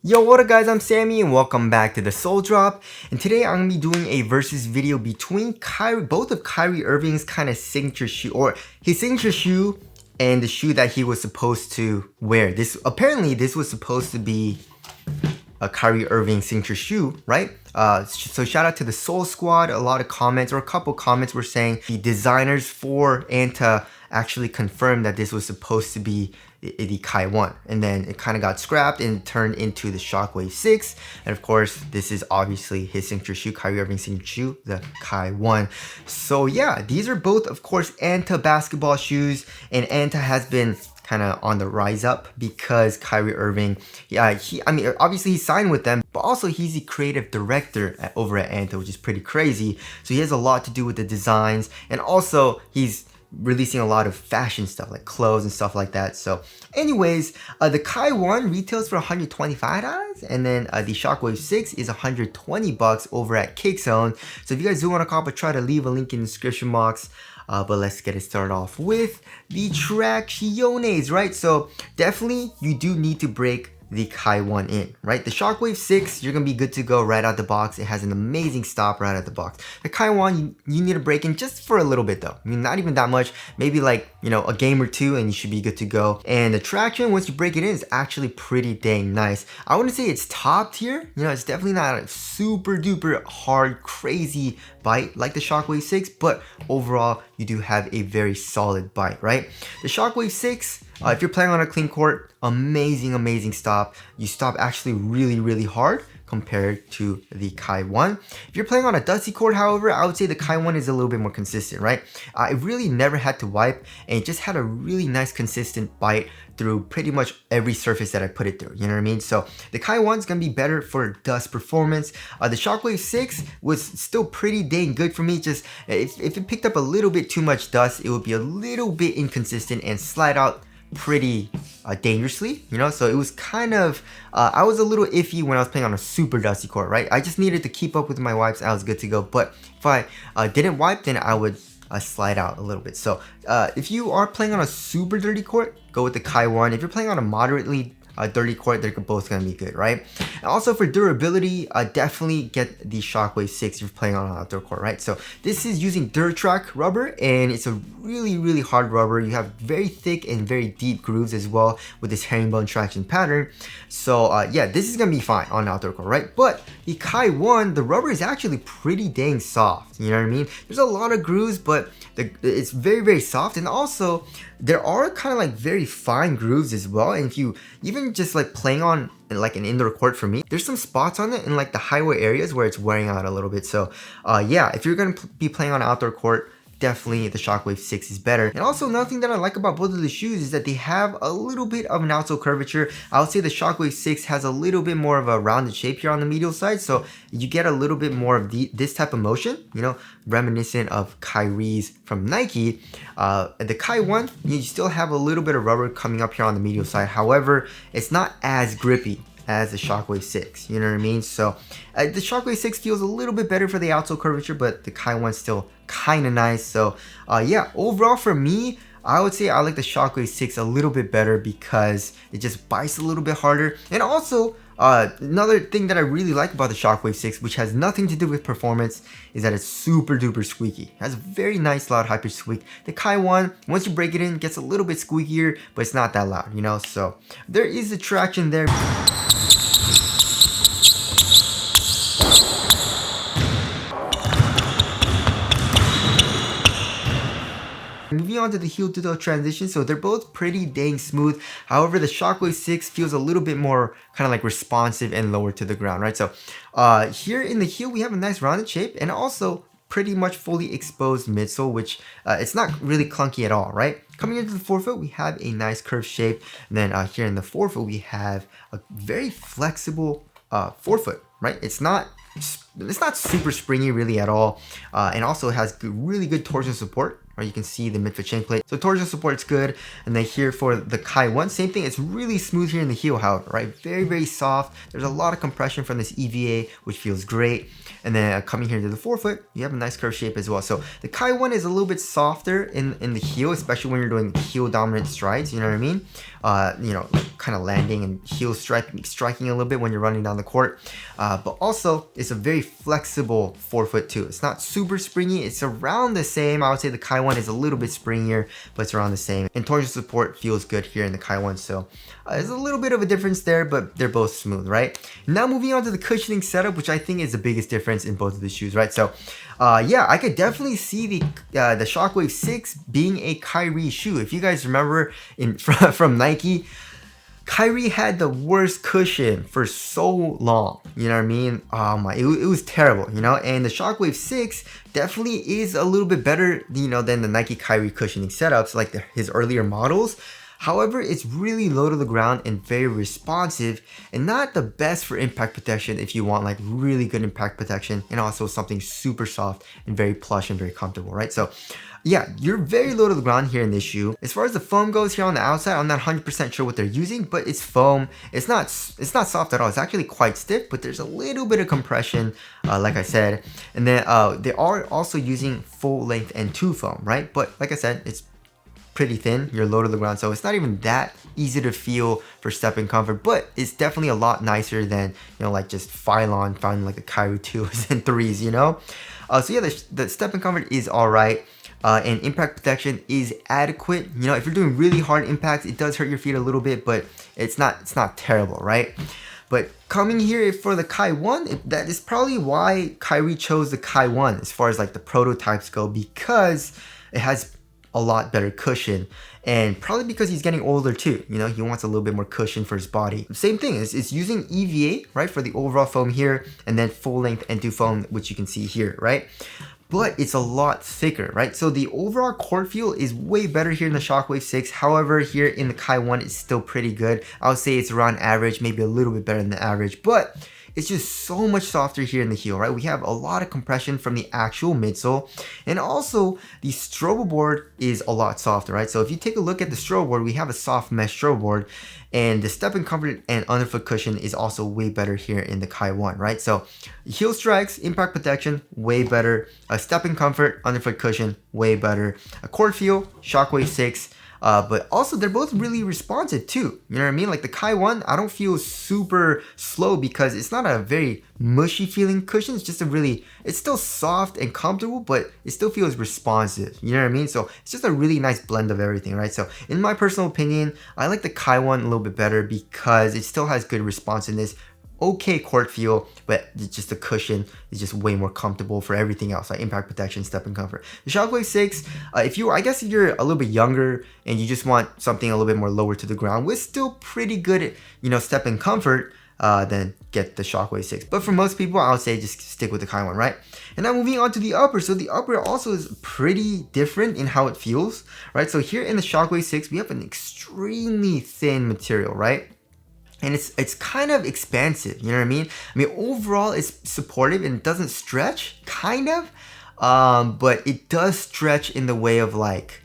Yo, what up guys, I'm Sammy and welcome back to the Soul Drop. And today I'm going to be doing a versus video between both of Kyrie Irving's kind of signature shoe, or his signature shoe and the shoe that he was supposed to wear. Apparently this was supposed to be a Kyrie Irving signature shoe, right? So shout out to the Soul Squad. A lot of comments, or a couple comments, were saying the designers for Anta actually confirmed that this was supposed to be the Kai 1, and then it kind of got scrapped and turned into the Shockwave 6. And of course, this is obviously his signature shoe, Kyrie Irving's signature shoe, the Kai 1. So yeah, these are both, of course, Anta basketball shoes, and Anta has been kind of on the rise up because Kyrie Irving, obviously he signed with them, but also he's the creative director over at Anta, which is pretty crazy. So he has a lot to do with the designs, and also he's releasing a lot of fashion stuff like clothes and stuff like that. So anyways, the Kai 1 retails for $125, and then the Shockwave 6 is $120 over at Kickzone. So if you guys do want to cop, try to leave a link in the description box. But let's get it started off with the tracciones, right? So definitely you do need to break the Kai 1 in, right? The Shockwave 6, you're gonna be good to go right out the box. It has an amazing stop right out the box. The Kai 1, you need to break in just for a little bit though. I mean, not even that much, maybe like, a game or two, and you should be good to go. And the traction, once you break it in, is actually pretty dang nice. I wouldn't say it's top tier, it's definitely not a super duper hard, crazy bite like the Shockwave 6, but overall, you do have a very solid bite, right? The Shockwave 6, if you're playing on a clean court, amazing stop. You stop actually really hard compared to the Kai 1. If you're playing on a dusty court, however, I would say the Kai 1 is a little bit more consistent, right? I really never had to wipe, and it just had a really nice consistent bite through pretty much every surface that I put it through, you know what I mean? So the Kai 1 is gonna be better for dust performance. The Shockwave 6 was still pretty dang good for me. Just if it picked up a little bit too much dust, it would be a little bit inconsistent and slide out pretty dangerously, so it was kind of I was a little iffy when I was playing on a super dusty court, right? I just needed to keep up with my wipes. I was good to go. But if I didn't wipe, then I would slide out a little bit. So if you are playing on a super dirty court, go with the Kai 1. If you're playing on a moderately dirty court, they're both gonna be good, right? And also for durability, definitely get the Shockwave 6 if you're playing on an outdoor court, right? So this is using Dirt Track rubber, and it's a really hard rubber. You have very thick and very deep grooves as well with this herringbone traction pattern. So yeah, this is gonna be fine on an outdoor court, right? But the Kai 1, the rubber is actually pretty dang soft, you know what I mean? There's a lot of grooves, but it's very soft, and also there are kind of like very fine grooves as well. And if you even just like playing on like an indoor court, for me, there's some spots on it in like the highway areas where it's wearing out a little bit. So yeah, if you're gonna be playing on an outdoor court, definitely the Shockwave 6 is better. And also another thing that I like about both of the shoes is that they have a little bit of an outsole curvature. I would say the Shockwave 6 has a little bit more of a rounded shape here on the medial side, so you get a little bit more of this type of motion, reminiscent of Kyrie's from Nike. The Kai 1, you still have a little bit of rubber coming up here on the medial side. However, it's not as grippy as the Shockwave 6, you know what I mean? So the Shockwave 6 feels a little bit better for the outsole curvature, but the Kai 1's still kind of nice. So yeah, overall for me, I would say I like the Shockwave 6 a little bit better because it just bites a little bit harder. And also another thing that I really like about the Shockwave 6, which has nothing to do with performance, is that it's super duper squeaky. It has a very nice loud high pitch squeak. The Kai 1, once you break it in, gets a little bit squeakier, but it's not that loud, so there is the traction there. Moving on to the heel to toe transition, so they're both pretty dang smooth. However, the Shockwave 6 feels a little bit more kind of like responsive and lower to the ground, right? So here in the heel, we have a nice rounded shape, and also pretty much fully exposed midsole, which it's not really clunky at all, right? Coming into the forefoot, we have a nice curved shape. And then here in the forefoot, we have a very flexible forefoot, right? It's not super springy really at all, and also has really good torsion support. right? You can see the midfoot shin plate. So torsion support's good. And then here for the Kai 1, same thing. It's really smooth here in the heel, however, right? Very, very soft. There's a lot of compression from this EVA, which feels great. And then coming here to the forefoot, you have a nice curve shape as well. So the Kai 1 is a little bit softer in the heel, especially when you're doing heel dominant strides, you know what I mean? You know, kind of landing and heel striking a little bit when you're running down the court. But also, it's a very flexible forefoot too. It's not super springy. It's around the same. I would say the Kai 1 is a little bit springier, but it's around the same. And torsion support feels good here in the Kai 1. So there's a little bit of a difference there, but they're both smooth, right? Now moving on to the cushioning setup, which I think is the biggest difference in both of the shoes, right? So yeah, I could definitely see the Shockwave 6 being a Kyrie shoe. If you guys remember from Nike, Kyrie had the worst cushion for so long, you know what I mean? Oh my, it was terrible, you know? And the Shockwave 6 definitely is a little bit better, you know, than the Nike Kyrie cushioning setups, like his earlier models. However, it's really low to the ground and very responsive, and not the best for impact protection if you want like really good impact protection, and also something super soft and very plush and very comfortable, right? So yeah, you're very low to the ground here in this shoe. As far as the foam goes here on the outside, I'm not 100% sure what they're using, but it's foam. It's not soft at all. It's actually quite stiff, but there's a little bit of compression, like I said. And then they are also using full length N2 foam, right? But like I said, it's pretty thin. You're low to the ground, so it's not even that easy to feel for stepping comfort, but it's definitely a lot nicer than, you know, like just Phylon found like the Kyrie 2s and 3s, you know? So yeah, the stepping comfort is all right. And impact protection is adequate. You know, if you're doing really hard impacts, it does hurt your feet a little bit, but it's not terrible, right? But coming here for the Kai 1, that is probably why Kyrie chose the Kai 1 as far as like the prototypes go, because it has a lot better cushion, and probably because he's getting older too. You know, he wants a little bit more cushion for his body. Same thing, it's using EVA, right, for the overall foam here, and then full length N2 foam, which you can see here, right? But it's a lot thicker, right? So the overall court feel is way better here in the Shockwave 6. However, here in the Kai 1, it's still pretty good. I would say it's around average, maybe a little bit better than the average, but it's just so much softer here in the heel, right? We have a lot of compression from the actual midsole, and also the strobo board is a lot softer, right? So if you take a look at the strobo board, we have a soft mesh strobo board, and the stepping comfort and underfoot cushion is also way better here in the Kai 1, right? So heel strikes, impact protection, way better. Stepping comfort, underfoot cushion, way better. A court feel, Shockwave 6. But also they're both really responsive too. You know what I mean? Like the Kai 1, I don't feel super slow because it's not a very mushy feeling cushion. It's just it's still soft and comfortable, but it still feels responsive. You know what I mean? So it's just a really nice blend of everything, right? So in my personal opinion, I like the Kai 1 a little bit better because it still has good responsiveness. Okay court feel, but just the cushion is just way more comfortable for everything else, like impact protection, step and comfort. The Shockwave 6, if you're a little bit younger and you just want something a little bit more lower to the ground with still pretty good, you know, step and comfort, then get the Shockwave 6. But for most people, I would say just stick with the Kai 1, right? And now moving on to the upper. So the upper also is pretty different in how it feels, right? So here in the Shockwave 6, we have an extremely thin material, right? And it's kind of expansive, you know what I mean? I mean, overall it's supportive and it doesn't stretch, kind of. But it does stretch in the way of like,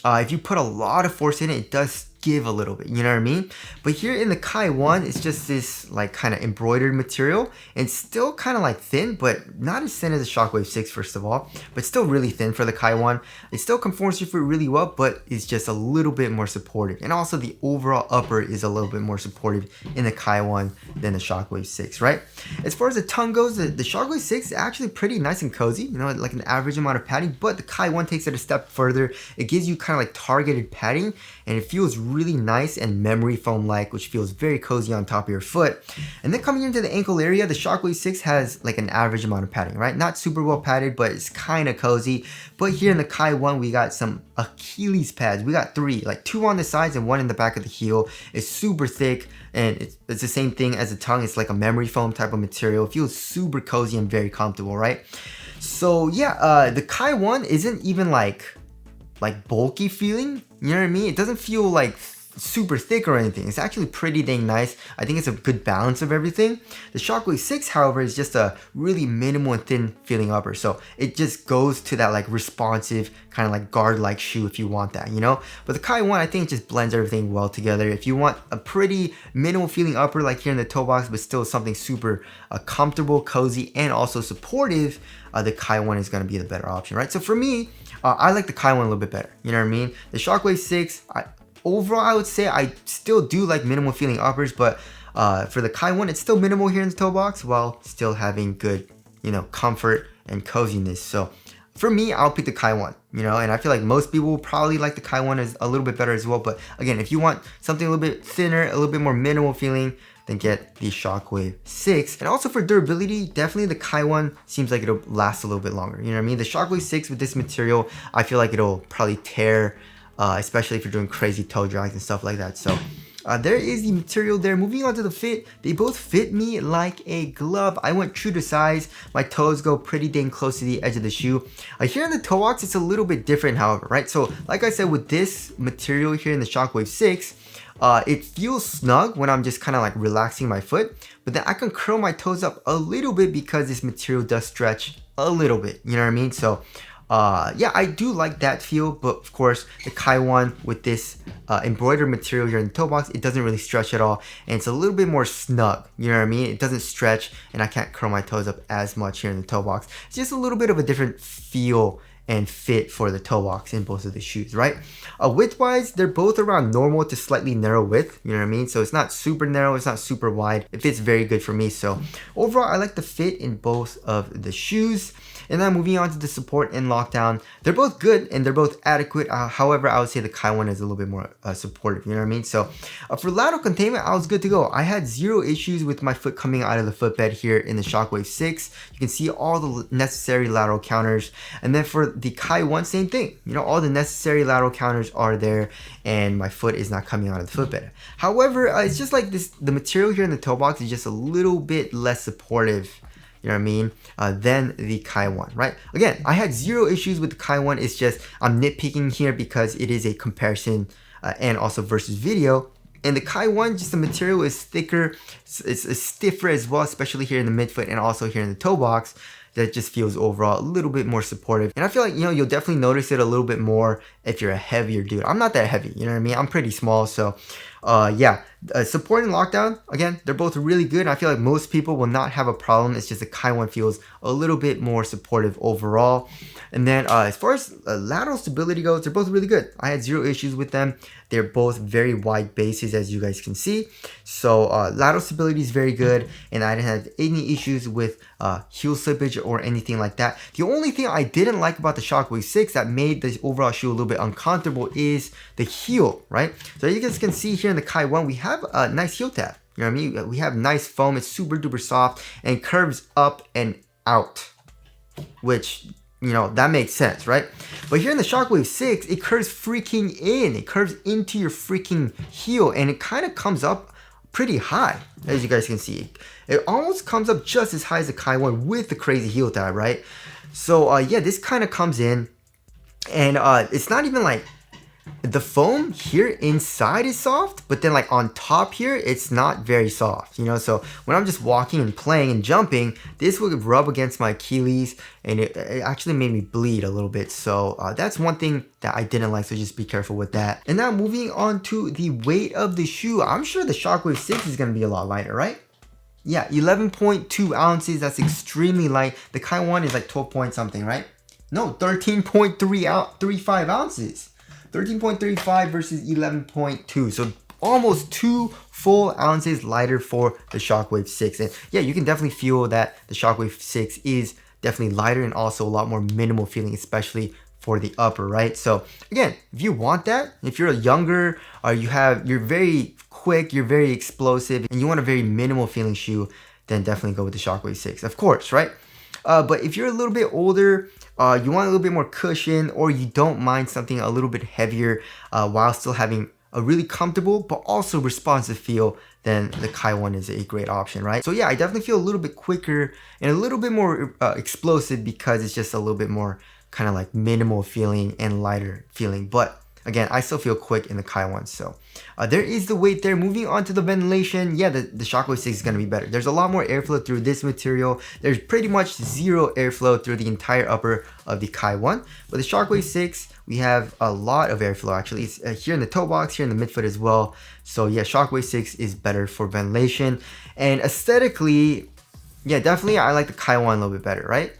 if you put a lot of force in it, it does give a little bit, you know what I mean? But here in the Kai 1, it's just this like kind of embroidered material, and still kind of like thin, but not as thin as the Shockwave 6 first of all, but still really thin for the Kai 1. It still conforms to your foot really well, but it's just a little bit more supportive. And also the overall upper is a little bit more supportive in the Kai 1 than the Shockwave 6, right? As far as the tongue goes, the Shockwave 6 is actually pretty nice and cozy, you know, like an average amount of padding, but the Kai 1 takes it a step further. It gives you kind of like targeted padding, and it feels really nice and memory foam like, which feels very cozy on top of your foot. And then coming into the ankle area, the Shockwave 6 has like an average amount of padding, right? Not super well padded, but it's kind of cozy. But here in the Kai 1, we got some Achilles pads. We got 3, like 2 on the sides and 1 in the back of the heel. It's super thick, and it's the same thing as the tongue. It's like a memory foam type of material. It feels super cozy and very comfortable, right? So yeah, the Kai 1 isn't even like bulky feeling, you know what I mean? It doesn't feel like super thick or anything. It's actually pretty dang nice. I think it's a good balance of everything. The Shockwave 6, however, is just a really minimal and thin feeling upper. So it just goes to that like responsive kind of like guard-like shoe if you want that, you know? But the Kai 1, I think it just blends everything well together. If you want a pretty minimal feeling upper like here in the toe box, but still something super comfortable, cozy, and also supportive, the Kai 1 is gonna be the better option, right? So for me, I like the Kai 1 a little bit better, you know what I mean? The Shockwave 6, overall, I would say I still do like minimal feeling uppers, but for the Kai 1, it's still minimal here in the toe box while still having good, you know, comfort and coziness. So for me, I'll pick the Kai 1, you know, and I feel like most people will probably like the Kai 1 as a little bit better as well. But again, if you want something a little bit thinner, a little bit more minimal feeling, then get the Shockwave 6. And also for durability, definitely the Kai 1 seems like it'll last a little bit longer. You know what I mean? The Shockwave 6 with this material, I feel like it'll probably tear, especially if you're doing crazy toe drags and stuff like that. So there is the material there. Moving on to the fit, they both fit me like a glove. I went true to size. My toes go pretty dang close to the edge of the shoe. Here in the toe box, it's a little bit different, however, right? So like I said, with this material here in the Shockwave 6, it feels snug when I'm just kind of like relaxing my foot, but then I can curl my toes up a little bit because this material does stretch a little bit, you know what I mean? So yeah, I do like that feel, but of course the Kai 1 with this embroidered material here in the toe box, it doesn't really stretch at all, and it's a little bit more snug, you know what I mean? It doesn't stretch, and I can't curl my toes up as much here in the toe box. It's just a little bit of a different feel and fit for the toe box in both of the shoes, right? Width wise, they're both around normal to slightly narrow width, you know what I mean? So it's not super narrow, it's not super wide. It fits very good for me. So overall, I like the fit in both of the shoes. And then moving on to the support and lockdown, they're both good and they're both adequate. However, I would say the Kai 1 is a little bit more supportive, you know what I mean? So for lateral containment, I was good to go. I had zero issues with my foot coming out of the footbed here in the Shockwave 6. You can see all the necessary lateral counters. And then for the Kai 1, same thing. You know, all the necessary lateral counters are there and my foot is not coming out of the footbed. However, it's just like this, the material here in the toe box is just a little bit less supportive, you know what I mean, than the Kai 1, right? Again, I had zero issues with the Kai 1. It's just I'm nitpicking here because it is a comparison and also versus video. And the Kai 1, just the material is thicker, it's stiffer as well, especially here in the midfoot and also here in the toe box. That just feels overall a little bit more supportive. And I feel like, you know, you'll definitely notice it a little bit more if you're a heavier dude. I'm not that heavy, you know what I mean? I'm pretty small, so yeah. Support and lockdown, again, they're both really good. I feel like most people will not have a problem. It's just the Kai 1 feels a little bit more supportive overall. And then as far as lateral stability goes, they're both really good. I had zero issues with them. They're both very wide bases, as you guys can see. So lateral stability is very good, and I didn't have any issues with heel slippage or anything like that. The only thing I didn't like about the Shockwave 6 that made the overall shoe a little bit uncomfortable is the heel, right? So you guys can see here in the Kai 1, we have a nice heel tab. You know what I mean? We have nice foam. It's super duper soft and curves up and out, which, you know, that makes sense, right? But here in the Shockwave 6, it curves freaking in. It curves into your freaking heel, and it kind of comes up pretty high, as you guys can see. It almost comes up just as high as the Kai 1 with the crazy heel tab, right? So yeah, this kind of comes in, and it's not even like the foam here inside is soft, but then like on top here, it's not very soft, you know? So when I'm just walking and playing and jumping, this would rub against my Achilles, and it actually made me bleed a little bit. So that's one thing that I didn't like, so just be careful with that. And now moving on to the weight of the shoe, I'm sure the Shockwave 6 is gonna be a lot lighter, right? Yeah, 11.2 ounces, that's extremely light. The Kai 1 is like 12 point something, right? No, 13.35 ounces. 13.35 versus 11.2, so almost 2 full ounces lighter for the Shockwave 6. And yeah, you can definitely feel that the Shockwave 6 is definitely lighter and also a lot more minimal feeling, especially for the upper, right? So again, if you want that, if you're younger or you're very quick, you're very explosive, and you want a very minimal feeling shoe, then definitely go with the Shockwave 6, of course, right? But if you're a little bit older, you want a little bit more cushion, or you don't mind something a little bit heavier while still having a really comfortable but also responsive feel, then the Kai 1 is a great option, right? So yeah, I definitely feel a little bit quicker and a little bit more explosive because it's just a little bit more kind of like minimal feeling and lighter feeling. But again, I still feel quick in the Kai 1. So there is the weight there. Moving on to the ventilation, yeah, the Shockwave 6 is going to be better. There's a lot more airflow through this material. There's pretty much zero airflow through the entire upper of the Kai 1. But the Shockwave 6, we have a lot of airflow actually. It's here in the toe box, here in the midfoot as well. So yeah, Shockwave 6 is better for ventilation. And aesthetically, yeah, definitely I like the Kai 1 a little bit better, right?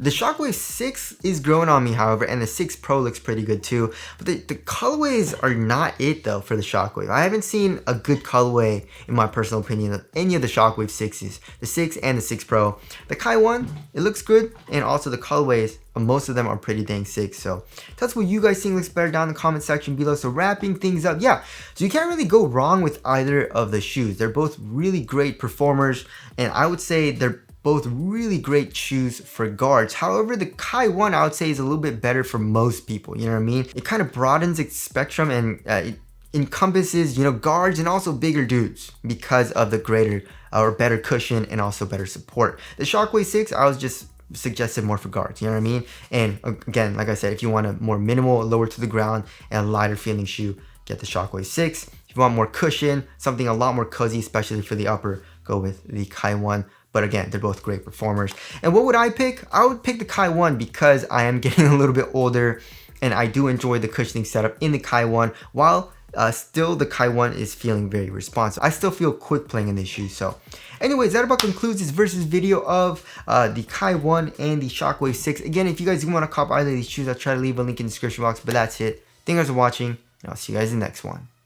The Shockwave 6 is growing on me, however, and the 6 Pro looks pretty good too. But the colorways are not it though for the Shockwave. I haven't seen a good colorway, in my personal opinion, of any of the Shockwave 6s. The 6 and the 6 Pro. The Kai 1, it looks good, and also the colorways, most of them are pretty dang sick. So that's what you guys think looks better down in the comment section below. So wrapping things up, yeah, so you can't really go wrong with either of the shoes. They're both really great performers, and I would say they're both really great shoes for guards. However, the Kai 1 I would say is a little bit better for most people, you know what I mean? It kind of broadens its spectrum, and it encompasses, you know, guards and also bigger dudes because of the greater or better cushion and also better support. The Shockwave 6, I was just suggested more for guards, you know what I mean? And again, like I said, if you want a more minimal, lower to the ground and a lighter feeling shoe, get the Shockwave 6. If you want more cushion, something a lot more cozy, especially for the upper, go with the Kai 1. But again, they're both great performers. And what would I pick? I would pick the Kai 1 because I am getting a little bit older and I do enjoy the cushioning setup in the Kai 1, while still the Kai 1 is feeling very responsive. I still feel quick playing in these shoes. So anyways, that about concludes this versus video of the Kai 1 and the Shockwave 6. Again, if you guys do want to cop either of these shoes, I'll try to leave a link in the description box. But that's it. Thank you guys for watching, and I'll see you guys in the next one.